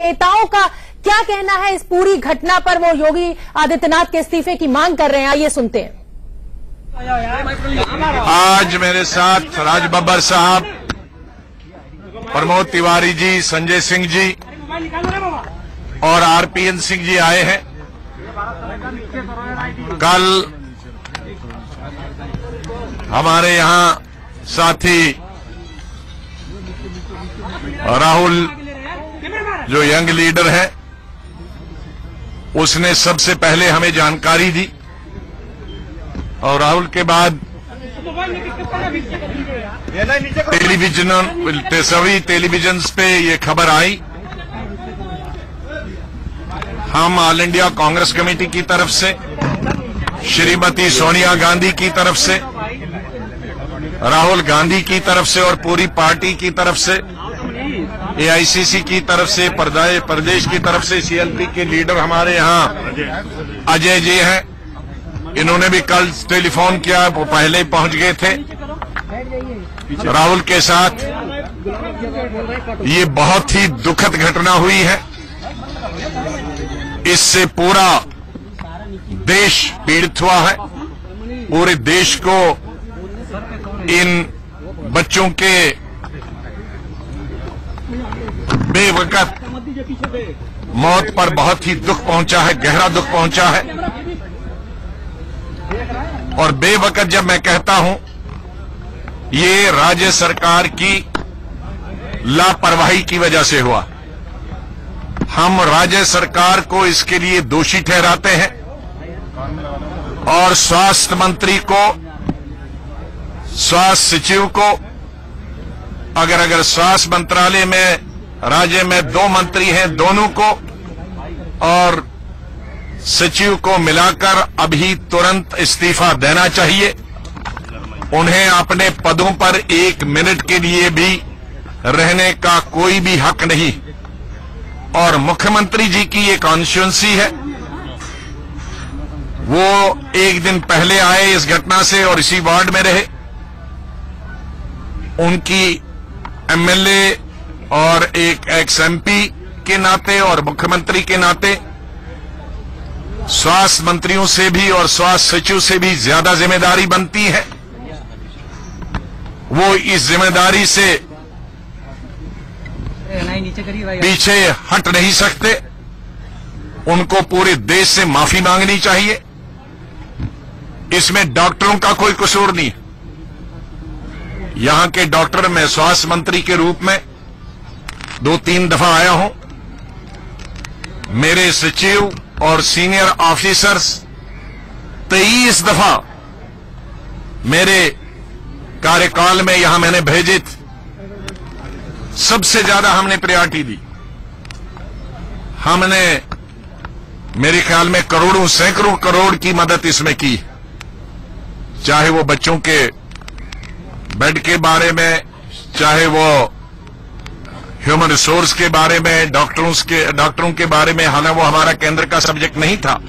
नेताओं का क्या कहना है इस पूरी घटना पर? वो योगी आदित्यनाथ के इस्तीफे की मांग कर रहे हैं, आइए सुनते हैं। आज मेरे साथ राज बब्बर साहब, प्रमोद तिवारी जी, संजय सिंह जी और आरपीएन सिंह जी आए हैं। कल हमारे यहां साथी राहुल जो यंग लीडर है, उसने सबसे पहले हमें जानकारी दी और राहुल के बाद सभी टेलीविजन पे ये खबर आई। हम ऑल इंडिया कांग्रेस कमेटी की तरफ से, श्रीमती सोनिया गांधी की तरफ से, राहुल गांधी की तरफ से और पूरी पार्टी की तरफ से, एआईसीसी की तरफ से, प्रदेश की तरफ से सीएलपी के लीडर हमारे यहाँ अजय जी हैं, इन्होंने भी कल टेलीफोन किया, वो पहले ही पहुंच गए थे राहुल के साथ। ये बहुत ही दुखद घटना हुई है, इससे पूरा देश पीड़ित हुआ है। पूरे देश को इन बच्चों के बेवकत मौत पर बहुत ही दुख पहुंचा है, गहरा दुख पहुंचा है। और बेवकत जब मैं कहता हूं, ये राज्य सरकार की लापरवाही की वजह से हुआ। हम राज्य सरकार को इसके लिए दोषी ठहराते हैं और स्वास्थ्य मंत्री को, स्वास्थ्य सचिव को, अगर स्वास्थ्य मंत्रालय में राज्य में 2 मंत्री हैं, दोनों को और सचिव को मिलाकर अभी तुरंत इस्तीफा देना चाहिए। उन्हें अपने पदों पर 1 मिनट के लिए भी रहने का कोई भी हक नहीं। और मुख्यमंत्री जी की ये कॉन्स्टिट्यूएंसी है, वो 1 दिन पहले आए इस घटना से और इसी वार्ड में रहे। उनकी एमएलए और एक एक्स एमपी के नाते और मुख्यमंत्री के नाते स्वास्थ्य मंत्रियों से भी और स्वास्थ्य सचिव से भी ज्यादा जिम्मेदारी बनती है। वो इस जिम्मेदारी से पीछे हट नहीं सकते। उनको पूरे देश से माफी मांगनी चाहिए। इसमें डॉक्टरों का कोई कसूर नहीं। यहां के डॉक्टर, मैं स्वास्थ्य मंत्री के रूप में 2-3 दफा आया हूं। मेरे सचिव और सीनियर ऑफिसर्स 23 दफा मेरे कार्यकाल में यहां मैंने भेजे थे। सबसे ज्यादा हमने प्रायोरिटी दी। हमने मेरे ख्याल में करोड़ों, सैकड़ों करोड़ की मदद इसमें की, चाहे वो बच्चों के बेड के बारे में, चाहे वो ह्यूमन रिसोर्स के बारे में, डॉक्टरों के बारे में। हालांकि वो हमारा केंद्र का सब्जेक्ट नहीं था,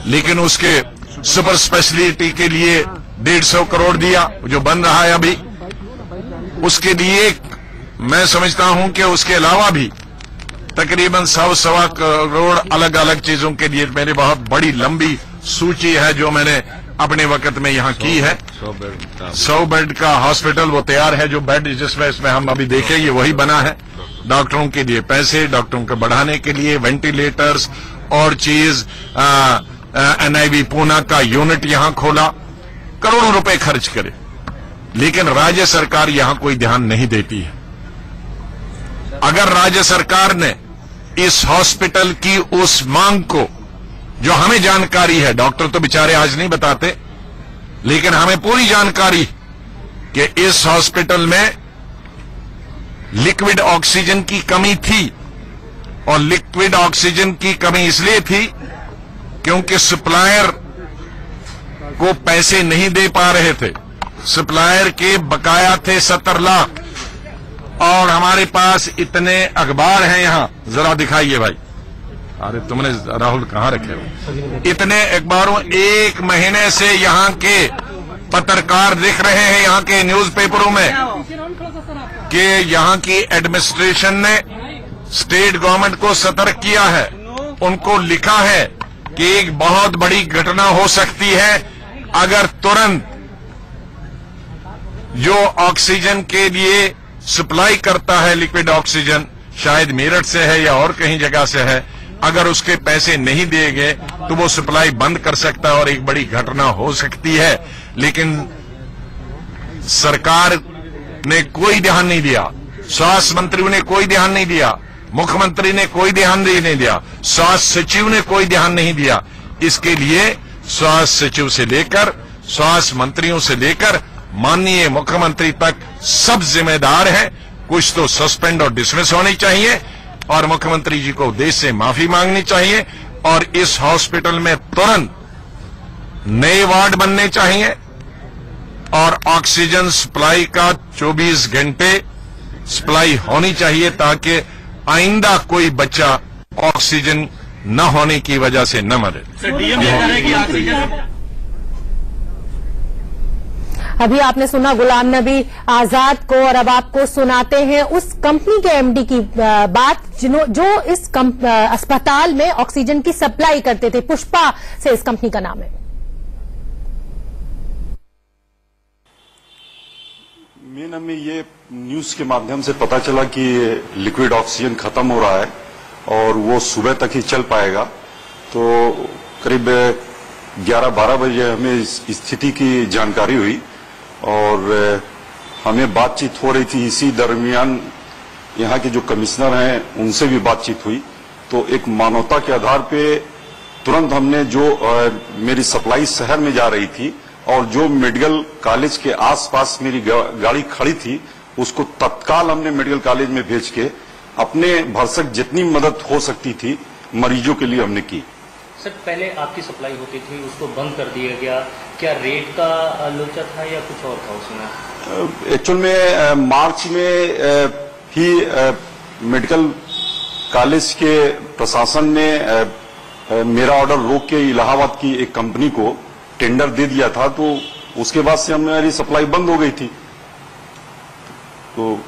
लेकिन उसके सुपर स्पेशलिटी के लिए 150 करोड़ दिया, जो बन रहा है अभी। उसके लिए मैं समझता हूं कि उसके अलावा भी तकरीबन 100-1.25 करोड़ अलग अलग चीजों के लिए मेरी बहुत बड़ी लंबी सूची है जो मैंने अपने वक्त में यहां की है। 100 बेड का हॉस्पिटल वो तैयार है, जो बेड जिसमें इसमें हम अभी देखेंगे वही बना है। डॉक्टरों के लिए पैसे, डॉक्टरों को बढ़ाने के लिए वेंटिलेटर्स और चीज, एनआईवी पूना का यूनिट यहां खोला, करोड़ों रुपए खर्च करे, लेकिन राज्य सरकार यहां कोई ध्यान नहीं देती है। अगर राज्य सरकार ने इस हॉस्पिटल की उस मांग को, जो हमें जानकारी है, डॉक्टर तो बेचारे आज नहीं बताते, लेकिन हमें पूरी जानकारी कि इस हॉस्पिटल में लिक्विड ऑक्सीजन की कमी थी। और लिक्विड ऑक्सीजन की कमी इसलिए थी क्योंकि सप्लायर को पैसे नहीं दे पा रहे थे। सप्लायर के बकाया थे 70 लाख। और हमारे पास इतने अखबार हैं यहां, जरा दिखाइए भाई। अरे तुमने राहुल कहां रखे हो? इतने अखबारों, 1 महीने से यहां के पत्रकार दिख रहे हैं यहां के न्यूज़पेपरों में कि यहां की एडमिनिस्ट्रेशन ने स्टेट गवर्नमेंट को सतर्क किया है, उनको लिखा है कि एक बहुत बड़ी घटना हो सकती है अगर तुरंत जो ऑक्सीजन के लिए सप्लाई करता है, लिक्विड ऑक्सीजन, शायद मेरठ से है या और कहीं जगह से है, अगर उसके पैसे नहीं दिए गए तो वो सप्लाई बंद कर सकता है और एक बड़ी घटना हो सकती है। लेकिन सरकार ने कोई ध्यान नहीं दिया, स्वास्थ्य मंत्री ने कोई ध्यान नहीं दिया, मुख्यमंत्री ने कोई ध्यान नहीं दिया, स्वास्थ्य सचिव ने कोई ध्यान नहीं दिया। इसके लिए स्वास्थ्य सचिव से लेकर स्वास्थ्य मंत्रियों से लेकर माननीय मुख्यमंत्री तक सब जिम्मेदार हैं। कुछ तो सस्पेंड और डिसमिस होनी चाहिए और मुख्यमंत्री जी को देश से माफी मांगनी चाहिए और इस हॉस्पिटल में तुरंत नए वार्ड बनने चाहिए और ऑक्सीजन सप्लाई का 24 घंटे सप्लाई होनी चाहिए ताकि आइंदा कोई बच्चा ऑक्सीजन न होने की वजह से न मरे। अभी आपने सुना गुलाम नबी आजाद को और अब आपको सुनाते हैं उस कंपनी के एमडी की बात जो इस अस्पताल में ऑक्सीजन की सप्लाई करते थे। पुष्पा से इस कंपनी का नाम है। मेन हमें ये न्यूज के माध्यम से पता चला कि लिक्विड ऑक्सीजन खत्म हो रहा है और वो सुबह तक ही चल पाएगा। तो करीब 11-12 बजे हमें इस स्थिति की जानकारी हुई और हमें बातचीत हो रही थी। इसी दरमियान यहाँ के जो कमिश्नर हैं उनसे भी बातचीत हुई। तो एक मानवता के आधार पे तुरंत हमने जो मेरी सप्लाई शहर में जा रही थी और जो मेडिकल कॉलेज के आसपास मेरी गाड़ी खड़ी थी उसको तत्काल हमने मेडिकल कॉलेज में भेज के अपने भरसक जितनी मदद हो सकती थी मरीजों के लिए हमने की। सर, पहले आपकी सप्लाई होती थी उसको बंद कर दिया गया, क्या रेट का लोचा था या कुछ और था उसमें? एक्चुअल में मार्च में ही मेडिकल कॉलेज के प्रशासन ने मेरा ऑर्डर रोक के इलाहाबाद की एक कंपनी को टेंडर दे दिया था। तो उसके बाद से हमारी सप्लाई बंद हो गई थी। तो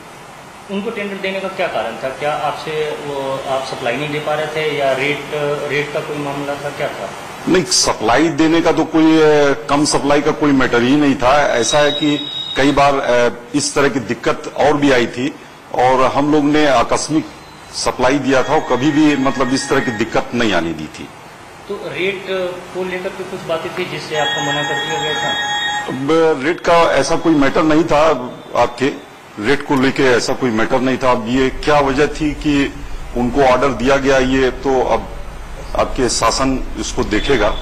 उनको टेंडर देने का क्या कारण था? क्या आपसे वो आप सप्लाई नहीं दे पा रहे थे या रेट का कोई मामला था, क्या था? नहीं, सप्लाई देने का तो कोई कम सप्लाई का कोई मैटर ही नहीं था। ऐसा है कि कई बार इस तरह की दिक्कत और भी आई थी और हम लोग ने आकस्मिक सप्लाई दिया था और कभी भी मतलब इस तरह की दिक्कत नहीं आने दी थी। तो रेट को लेकर के कुछ बातें थी जिससे आपको मना कर दिया गया था? रेट का ऐसा कोई मैटर नहीं था। आपके रेट को लेके ऐसा कोई मैटर नहीं था। अब ये क्या वजह थी कि उनको ऑर्डर दिया गया, ये तो अब आपके शासन इसको देखेगा।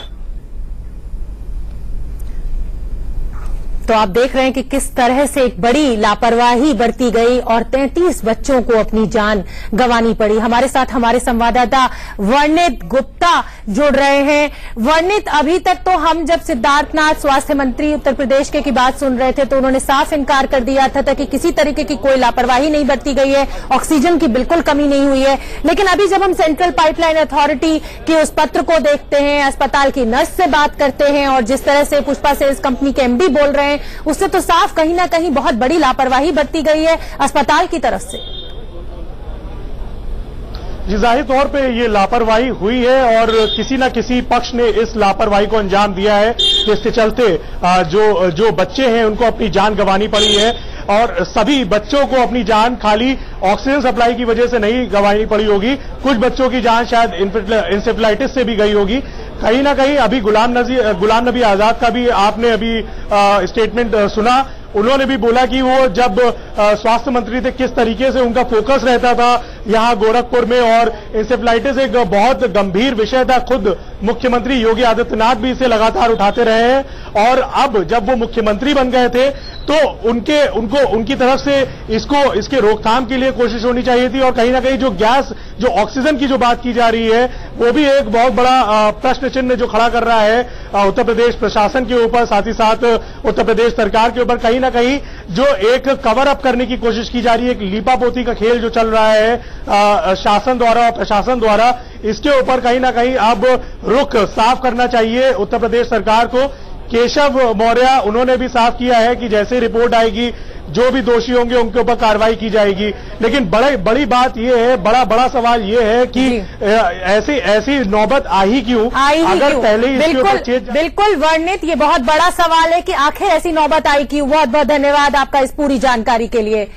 तो आप देख रहे हैं कि किस तरह से एक बड़ी लापरवाही बरती गई और 33 बच्चों को अपनी जान गंवानी पड़ी। हमारे साथ हमारे संवाददाता वर्णित गुप्ता जुड़ रहे हैं। वर्णित, अभी तक तो हम जब सिद्धार्थनाथ स्वास्थ्य मंत्री उत्तर प्रदेश के की बात सुन रहे थे तो उन्होंने साफ इनकार कर दिया था कि किसी तरीके की कोई लापरवाही नहीं बरती गई है, ऑक्सीजन की बिल्कुल कमी नहीं हुई है। लेकिन अभी जब हम सेंट्रल पाइपलाइन अथॉरिटी के उस पत्र को देखते हैं, अस्पताल की नर्स से बात करते हैं और जिस तरह से पुष्पा से इस कंपनी के एमडी बोल रहे हैं, उससे तो साफ कहीं ना कहीं बहुत बड़ी लापरवाही बरती गई है अस्पताल की तरफ से। जी, जाहिर तौर पे ये लापरवाही हुई है और किसी न किसी पक्ष ने इस लापरवाही को अंजाम दिया है, जिसके चलते जो बच्चे हैं उनको अपनी जान गंवानी पड़ी है। और सभी बच्चों को अपनी जान खाली ऑक्सीजन सप्लाई की वजह से नहीं गंवानी पड़ी होगी, कुछ बच्चों की जान शायद इंसेफ्लाइटिस से भी गई होगी। कहीं ना कहीं अभी गुलाम नबी आजाद का भी आपने अभी स्टेटमेंट सुना। उन्होंने भी बोला कि वो जब स्वास्थ्य मंत्री थे किस तरीके से उनका फोकस रहता था यहाँ गोरखपुर में और इंसेफ्लाइटिस एक बहुत गंभीर विषय था। खुद मुख्यमंत्री योगी आदित्यनाथ भी इसे लगातार उठाते रहे हैं और अब जब वो मुख्यमंत्री बन गए थे तो उनकी तरफ से इसके रोकथाम के लिए कोशिश होनी चाहिए थी। और कहीं ना कहीं जो ऑक्सीजन की जो बात की जा रही है वो भी एक बहुत बड़ा प्रश्न चिन्ह जो खड़ा कर रहा है उत्तर प्रदेश प्रशासन के ऊपर, साथ ही साथ उत्तर प्रदेश सरकार के ऊपर। कहीं ना कहीं जो एक कवर अप करने की कोशिश की जा रही है, एक लीपापोती का खेल जो चल रहा है शासन द्वारा और प्रशासन द्वारा, इसके ऊपर कहीं ना कहीं अब रुख साफ करना चाहिए उत्तर प्रदेश सरकार को केशव मौर्य उन्होंने भी साफ किया है कि जैसे रिपोर्ट आएगी जो भी दोषी होंगे उनके ऊपर कार्रवाई की जाएगी। लेकिन बड़ी बात यह है, बड़ा सवाल यह है कि ऐसी नौबत आई क्यों? अगर पहले ही इसके ऊपर बिल्कुल वर्णित, ये बहुत बड़ा सवाल है कि आखिर ऐसी नौबत आई क्यों। बहुत बहुत धन्यवाद आपका इस पूरी जानकारी के लिए।